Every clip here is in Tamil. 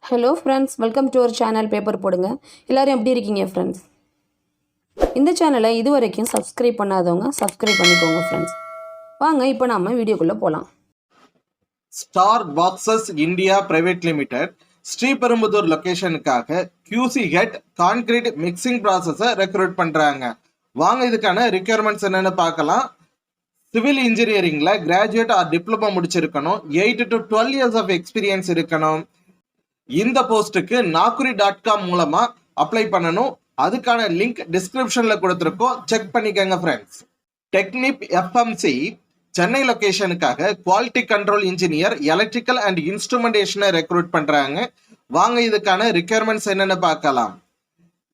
Hello friends, welcome to our channel Paper Podunga. எல்லாரும் எப்படி இருக்கீங்க friends? இந்த சேனலை இதுவரைக்கும் சப்ஸ்கிரைப் பண்ணாதவங்க சப்ஸ்கிரைப் பண்ணிக்கோங்க friends. வாங்க இப்போ நாம வீடியோக்குள்ள போலாம். Star boxes India private limited Sriperumbudur லொகேஷனுக்காக QC ஹெட் கான்கிரீட் மிக்சிங் ப்ராசஸை ரெக்ரூட் பண்றாங்க. வாங்க இதுக்கான ரிக்வயர்மெண்ட்ஸ் என்னன்னு பார்க்கலாம். சிவில் இன்ஜினியரிங்ல கிராஜுவேட் ஆர் டிப்ளமோ முடிச்சிருக்கணும். 8 to 12 years of எக்ஸ்பீரியன்ஸ் இருக்கணும். இந்த போஸ்ட்டுக்கு naukri.com மூலமா அப்ளை பண்ணணும். அதுக்கான லிங்க் டிஸ்கிரிப்ஷன்ல கொடுத்துருக்கோம், செக் பண்ணிக்கங்க ஃப்ரெண்ட்ஸ். டெக்னிப் FMC சென்னை லொகேஷனுக்காக quality control engineer electrical and இன்ஸ்ட்ருமெண்டேஷனை ரெக்ரூட் பண்றாங்க. வாங்க இதுக்கான ரிக்வயர்மெண்ட்ஸ் என்னன்னு பார்க்கலாம்.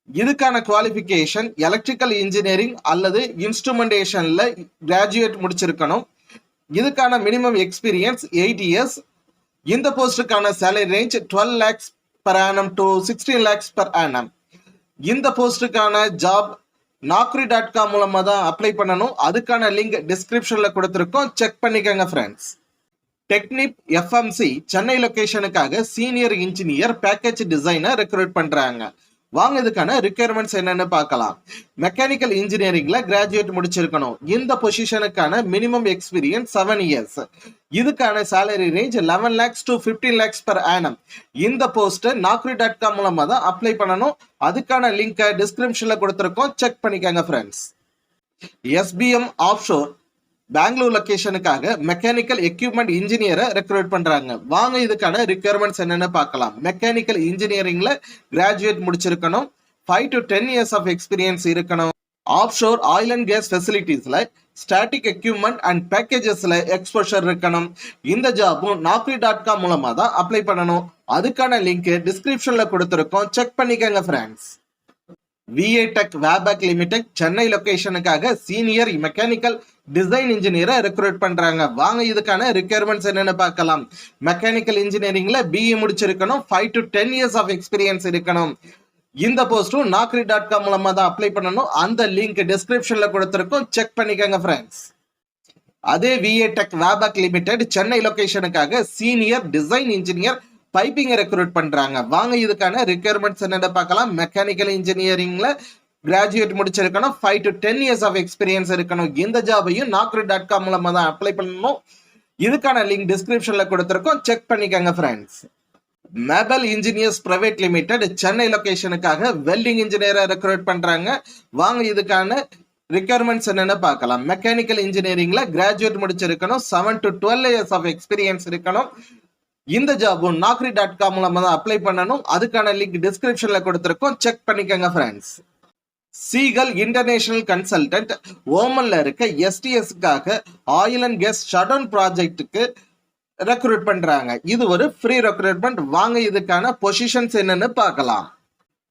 இதுக்கான குவாலிஃபிகேஷன் எலக்ட்ரிக்கல் இன்ஜினியரிங் அல்லது இன்ஸ்ட்ருமெண்டேஷன்ல கிராஜுவேட் முடிச்சிருக்கணும். இதுக்கான மினிமம் எக்ஸ்பீரியன்ஸ் 8 years. இந்த போஸ்டுக்கான salary range 12 lakhs per annum to 16 lakhs per annum. இந்த போஸ்டுக்கான ஜாப் naukri.com மூலமா தான் அப்ளை பண்ணணும். அதுக்கான லிங்க் டிஸ்கிரிப்ஷன்ல கொடுத்துருக்கோம், செக் பண்ணிக்கங்க ஃப்ரெண்ட்ஸ். டெக்னிப் FMC சென்னை லொகேஷனுக்காக senior engineer package designer recruit பண்றாங்க. வாங்க இதுக்கான ரிக்வயர்மெண்ட்ஸ் என்னன்னு பார்க்கலாம். மெக்கானிக்கல் இன்ஜினியரிங்ல கிராஜுவேட் முடிச்சிருக்கணும். இந்த பொசிஷனுக்கான மினிமம் எக்ஸ்பீரியன்ஸ் 7 years. இதுக்கான salary range 11 lakhs to 15 lakhs per annum. இந்த போஸ்ட் naukri.com மூலமா தான் அப்ளை பண்ணணும். அதுக்கான லிங்க் டிஸ்கிரிப்ஷன்ல கொடுத்துருக்கோம், செக் பண்ணிக்கங்க ஃப்ரெண்ட்ஸ். SBM Offshore பெங்களூர் லொகேஷனுக்காக மெக்கானிக்கல் எக்யூப்மெண்ட் இன்ஜினியரை ரெக்ரூட் பண்றாங்க. வாங்க இதுக்கான ரிக்வயர்மெண்ட்ஸ் என்னன்னு பார்க்கலாம். மெக்கானிக்கல் இன்ஜினியரிங்ல கிராஜுவேட் முடிச்சிருக்கணும். 5 to 10 years of எக்ஸ்பீரியன்ஸ் இருக்கணும். ஆஃப்ஷோர் ஆயில் அண்ட் கேஸ் ஃபெசிலிட்டிஸ்ல ஸ்டாட்டிக் எக்யூப்மெண்ட் அண்ட் பேக்கேஜஸ்ல எக்ஸ்போஷர் இருக்கணும். இந்த ஜாபும் naukri.com மூலமா தான் அப்ளை பண்ணணும். அதுக்கான லிங்க் டிஸ்கிரிப்ஷன்ல கொடுத்துருக்கோம், செக் பண்ணிக்கங்க friends. Tech Wabag limited Chennai லொகேஷனுக்காக சீனியர் மெக்கானிக்கல் டிசைன் இன்ஜினியரை ரெக்ரூட் பண்றாங்க. வாங்க இதுக்கான ரிக்வயர்மெண்ட்ஸ் என்னன்னு பார்க்கலாம். மெக்கானிக்கல் இன்ஜினியரிங்ல BE முடிச்சிருக்கணும். 5 to 10 years of எக்ஸ்பீரியன்ஸ் இருக்கணும். இந்த போஸ்டும் naukri.com மூலமா தான் அப்ளை பண்ணணும். அந்த லிங்க் டிஸ்கிரிப்ஷன்ல கொடுத்துருக்கோம், செக் பண்ணிக்கங்க ஃப்ரெண்ட்ஸ். அதே Tech Wabag லிமிடெட் சென்னை லொகேஷனுக்காக senior design engineer piping recruit பண்றாங்க. வாங்க இதுக்கான ரிக்வயர்மெண்ட்ஸ் என்னன்னு பார்க்கலாம். மெக்கானிக்கல் இன்ஜினியரிங்ல கிராஜுவேட் முடிச்சிருக்கணும். 5 to 10 years of எக்ஸ்பீரியன்ஸ் இருக்கணும். இந்த ஜாபையும் naukri.com மூலமா தான் அப்ளை பண்ணணும். இதுக்கான லிங்க் டிஸ்கிரிப்ஷன்ல கொடுத்துருக்கோம், செக் பண்ணிக்கங்க friends. MABEL engineers private limited Chennai லொகேஷனுக்காக வெல்டிங் இன்ஜினியரை ரெக்ரூட் பண்றாங்க. வாங்க இதுக்கான ரிக்வயர்மெண்ட்ஸ் என்னன்னு பார்க்கலாம். மெக்கானிக்கல் இன்ஜினியரிங்ல கிராஜுவேட் முடிச்சிருக்கணும். 7 to 12 years of எக்ஸ்பீரியன்ஸ் இருக்கணும். இந்த ஜாபும் naukri.com மூலமா தான் அப்ளை பண்ணணும். அதுக்கான லிங்க் டிஸ்கிரிப்ஷன்ல கொடுத்துருக்கோம், செக் பண்ணிக்கங்க ஃப்ரெண்ட்ஸ். சீகல் இன்டர்நேஷனல் கன்சல்டன்ட் ஓமன்ல இருக்க STSக்காக ஆயில் அண்ட் கேஸ் ஷட்டவுன் ப்ராஜெக்ட்டுக்கு ரெக்ரூட் பண்றாங்க. இது ஒரு ஃப்ரீ ரெக்ரூட்மெண்ட். வாங்க இதுக்கான பொசிஷன்ஸ் என்னன்னு பார்க்கலாம்.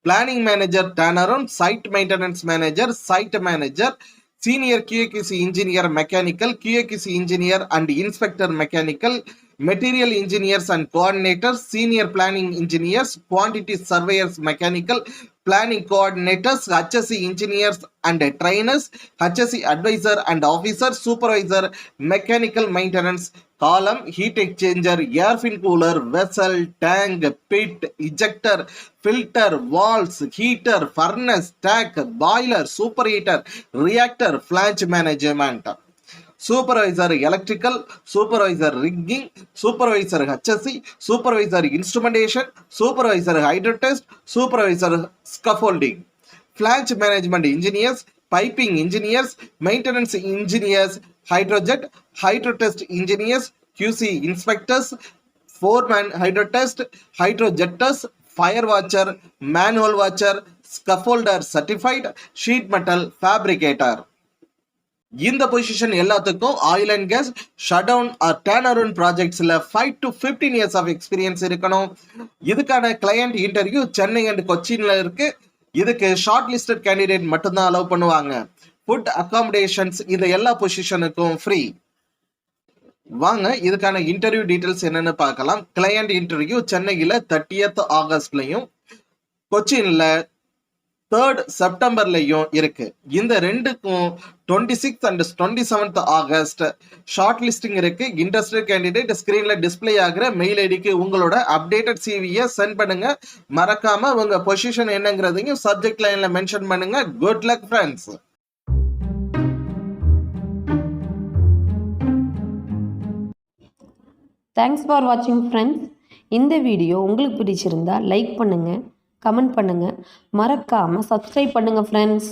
Planning manager turnaround, site maintenance manager, site manager, senior QAQC engineer mechanical, QAQC engineer and inspector mechanical, material engineers and coordinators, senior planning engineers, quantity surveyors mechanical, planning coordinators, HSE engineers and trainers, HSE adviser and officer, supervisor mechanical maintenance, column, heat exchanger, air fin cooler, vessel, tank, pit, ejector, filter, valves, heater, furnace, deck, boiler, super heater, reactor, flash management, supervisor electrical, supervisor rigging, supervisor HSE, supervisor instrumentation, supervisor hydrotest, supervisor scaffolding, flash management engineers, piping engineers, maintenance engineers, hydrojet, hydrotest engineers, QC inspectors, foreman hydrotest, hydrojetters, fire watcher, manual watcher, scaffolder certified, sheet metal fabricator. இந்த பொசிஷன் எல்லாத்துக்கும் oil and gas shutdown or turn around ப்ராஜெக்ட்ஸ்ல 5 to 15 years of எக்ஸ்பீரியன்ஸ் இருக்கணும். இதுக்கான கிளையண்ட் இன்டர்வியூ சென்னை அண்ட் கொச்சின்ல இருக்கு. இதுக்கு ஷார்ட் லிஸ்டட் கேண்டிடேட் மட்டும்தான் அலோவ் பண்ணுவாங்க. ஃபுட் அகாமடேஷன்ஸ் இந்த எல்லா பொசிஷனுக்கும் ஃப்ரீ. வாங்க இதுக்கான இன்டர்வியூ டீடைல்ஸ் என்னன்னு பார்க்கலாம். கிளையண்ட் இன்டர்வியூ சென்னையில 30th Augustலயும் கொச்சின்ல 3rd செப்டம்பர்லையும் இருக்கு. இந்த ரெண்டுக்கும் 26th and 27th August short listing இருக்கு. இன்ட்ரெஸ்டட் கேண்டிடேட் ஸ்கிரீன்ல டிஸ்ப்ளே ஆகிற மெயில் ஐடிக்கு உங்களோட அப்டேட்டட் சிவியை சென்ட் பண்ணுங்க. மறக்காம உங்க பொசிஷன் என்னங்கிறதையும் சப்ஜெக்ட் லைன்ல மென்ஷன் பண்ணுங்க. Good luck friends. Thanks for வாட்சிங் ஃப்ரெண்ட்ஸ். இந்த வீடியோ உங்களுக்கு பிடிச்சிருந்தா லைக் பண்ணுங்கள், கமெண்ட் பண்ணுங்கள், மறக்காமல் சப்ஸ்கிரைப் பண்ணுங்கள் ஃப்ரெண்ட்ஸ்.